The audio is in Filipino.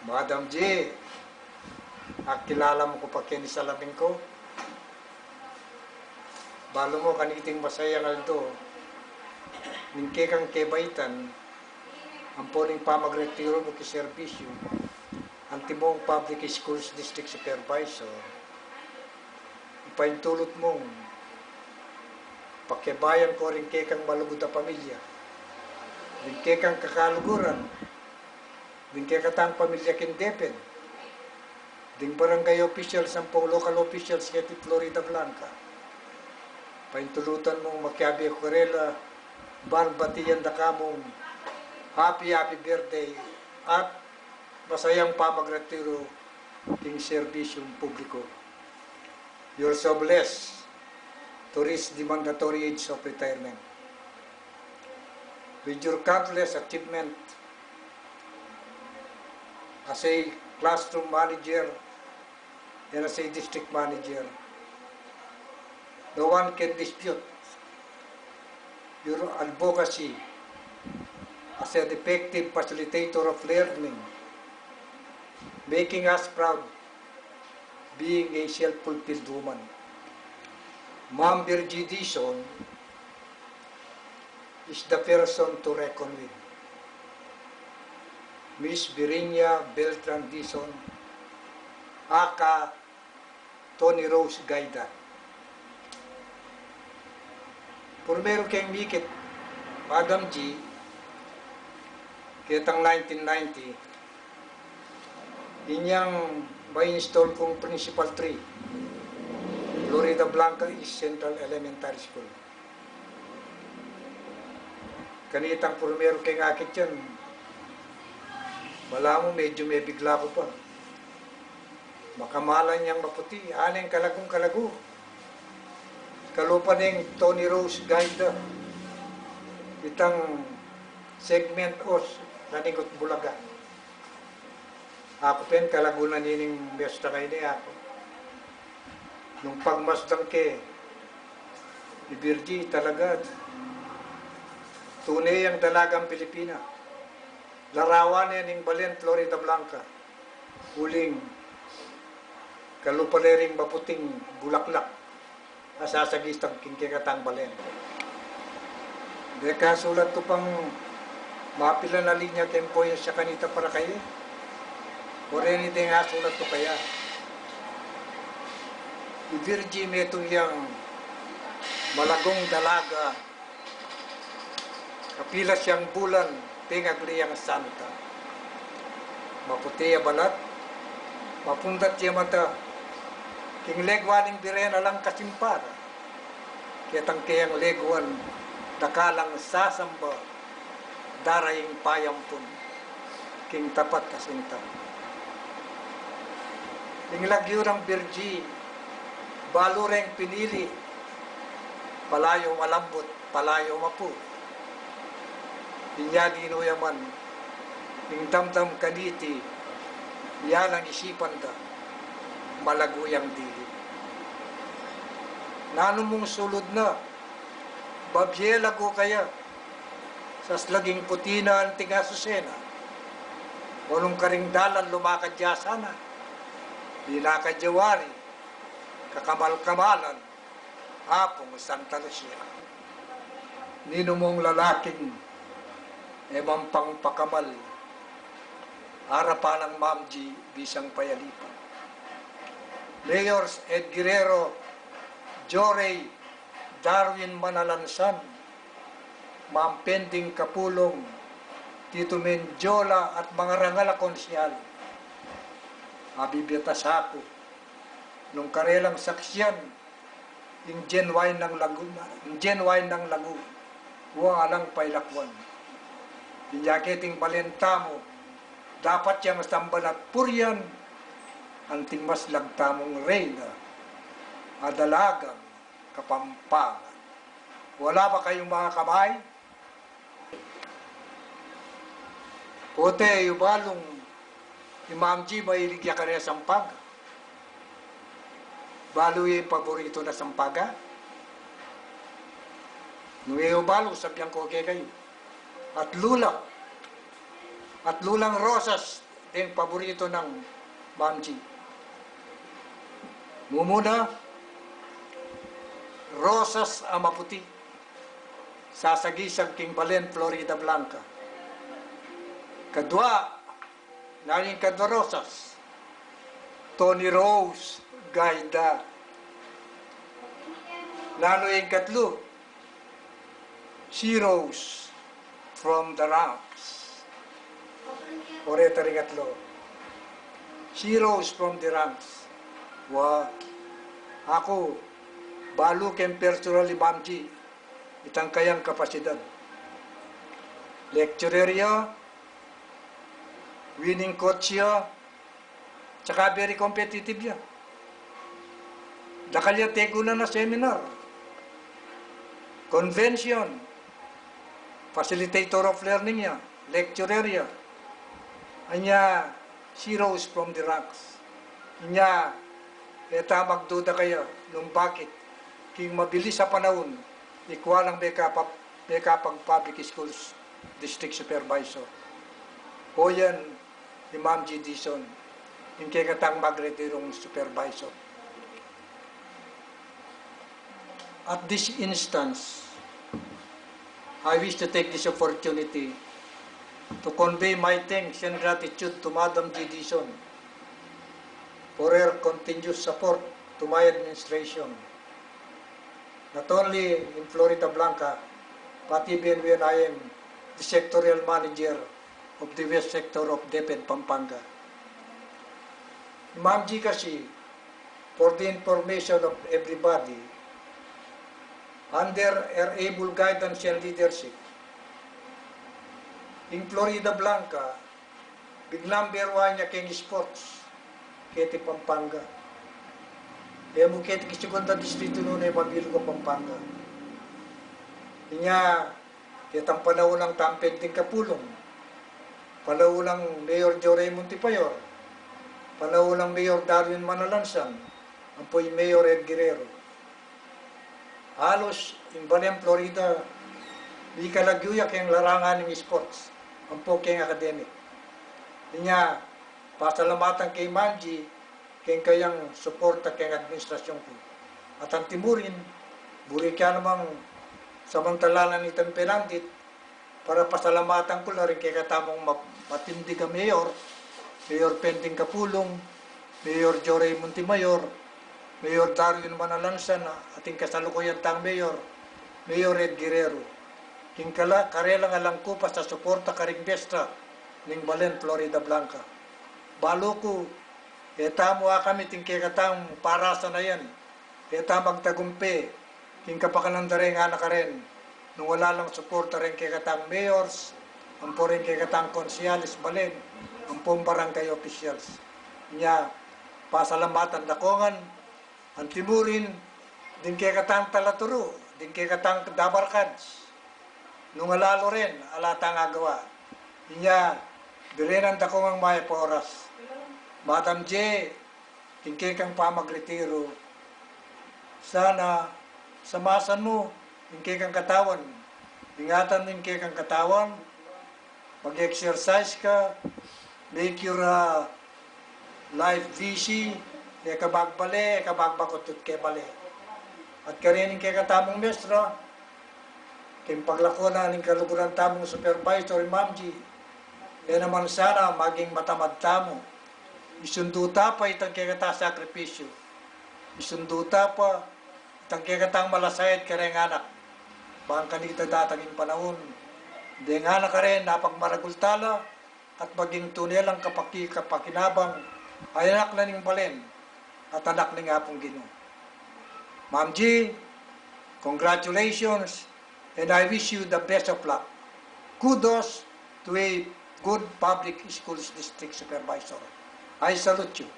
Madam G, kilala mo ko pa kini salamin ko. Balo mo kaniting masaya ngaldo. Ningke kang kebaitan, ang poling pamagretiro mo kiserbisyo, ang timong public schools district supervisor, ipaintulot mong pakibayan ko rin kang malugod na pamilya, rin kang kakaluguran, din katang pamilya kindepend, din barangay officials, ang local officials kaya Florida Blanca. Paintulutan mong makiabi ko karela, batiyan da kamong happy birthday at masayang pamagretiro king serbisyong publiko. You're so blessed to reach the mandatory age of retirement. With your countless achievement as a classroom manager and as a district manager, no one can dispute your advocacy as an effective facilitator of learning, making us proud being a self-fulfilled woman. Ma'am Virgie Dizon is the person to reckon with. Miss Birinya Beltran Dizon, aka Tony Rose Gaida. Purmero kayong mikit, Madam G, kitang 1990, inyang ma-install kong principal tree, Florida Blanca East Central Elementary School. Kanitang purmero kayong akit yan, wala mo, medyo may bigla ko pa. Makamalan niyang maputi, aneng kalagong kalago. Kalupa ng Tony Rose Gaida, itang segment os, nanigot Bulaga. Ako pen, kalagunan nining besta kayo niya ako. Nung pagmasdang ke, ni Virgie talaga, tunay ang dalagang Pilipina. Larawan niya ning Balen, Florida Blanca. Huling, kalupalering maputing bulaklak. Asasagistang kingkikatang Balen. Deka sulat to pang mapila na linya tempo yung siya kanita para kayo. O rin hindi nga sulat to kaya. I-Virgie metong yung malagong dalaga. Kapila siyang bulan, tingagliyang santa. Maputi ya balat, mapundat siya mata, king legwaning birena lang kasimpara. Kitang kayang legwan, dakalang sasamba, daraying payampun, king tapat kasinta. King lagyurang Virgie, balureng pinili, palayo malambot, palayo mapu. Inyagi yaman, king damdam kaniti, yan ang isipan da, malaguyang dili. Nano mong sulod na, babyela ko kaya, sas laging putina ang tingasusena, walong karingdalan lumakad sana, dinakadjawari, kakamal-kamalan, hapong Santa Lucia. Nino mong lalaking, mampang pakamal, harapan ng Ma'am G, bisang payalipan. Mayors Ed Guerrero, Jorey, Darwin Manalansan, Ma'am Pending Kapulong, Tito Menjola at mga rangala konsyal. Mabibitas ako, nung karelang saksyan, yung genuine ng lagu, huwag alang pailakwan. Yung jaketing balenta mo, dapat yung sambal at puryan, ang tingmas lagtamong reyna, adalagang kapampangan. Wala ba kayong mga kamay? Pote, yung balong, yung Ma'am G, mahilig ya ka rin sampag. Balo yung paborito na sampaga. Nung yung balong, sabihan ko kayo. At lulang rosas, din paborito ng Ma'am G. Mumuna, rosas amaputi, sasagisag king Balen, Florida Blanca. Kadwa, nanging kadwa rosas, Tony Rose, Gaida. Lalo yung katlo, Zeros from the ranks. Oreta rin katlo. Zeros from the ranks. Ako, balo ken personally Ma'am G, itang kayang kapasidad. Lecturer ya, winning coach ya, tsaka very competitive ya. Dakalya tego na seminar, convention, facilitator of learning ya, lecturer ya. Anya, heroes from the ranks. Anya, eta magduda kaya nung bakit king mabilis sa panahon ikwalang may kapag public schools district supervisor. O yan ni Ma'am G. Dizon, yung kaya katang magretirong supervisor. At this instance, I wish to take this opportunity to convey my thanks and gratitude to Madam G. Dizon for her continuous support to my administration, not only in Florida Blanca, but even when I am the sectorial manager of the West Sector of DepEd Pampanga. Ma'am G kasi, for the information of everybody, under her able guidance and leadership, in Florida Blanca, big number one niya king sports, kete Pampanga. Kaya mo kete kisugunda distrito noon ay mabilo ko Pampanga. Inya, kitang panahon ng tamped din Kapulong, panahon ng Mayor Joray Montipayor, panahon ng Mayor Darwin Manalansan, ang po'y Mayor Ed Guerrero. Halos, in Balem, Florida, di kalagyuya kayong larangan ng sports, ang po kayong academic. Inya, pasalamatan kay Manji, kayong kayang suporta kayong administrasyon ko. At ang timurin, buri kaya namang samantalanan ni Tempelandit, para pasalamatan ko na rin kay katamong matindig ang Mayor, Mayor Pending Kapulong, Mayor Joray Montimayor, Mayor Darwin Manalansan, ating kasalukuyan tang Mayor, Mayor Ed Guerrero. King karelang alang ko pa sa suporta karing besta ning Balen, Florida Blanca. Balo ko, eta mo kami tingke katang parasa na yan. Eta magtagumpe, king kapakanandare nga na karen. Nung wala lang suporta rin kay katang mayors, ang po rin kay katang konsyales Balen, ang pong barangay officials. Nya, pasalamatan dakongan, ang timurin, din kay katang talaturo, din kay katang dabarkads. Nung alalo rin, alata nga gawa. Inya, direnan dakongang maya po oras. Madam J, tingkay kang pamagretiro. Sana, samasan mo, tingkay kang katawan. Ingatan tingkay kang katawan. Mag-exercise ka. Make your life busy. Kaya kabagbale, kabagbakotut kay bale. At karinin kay katamong mestra, kaya paglako na ng kaluguran tamong supervisor, Ma'am G, kaya naman sana maging matamad tamo. Isunduta pa itang kaya kata sakripisyo. Isunduta pa itang kaya katang malasayat kareng anak. Bang kanita dataging panahon. Hindi nga na ka rin napagmaragultala at maging tunelang kapakinabang ay anak na ning Balen at anak ni nga pong Ginoo. Ma'am G, congratulations and I wish you the best of luck. Kudos to a good public schools district supervisor. I salute you.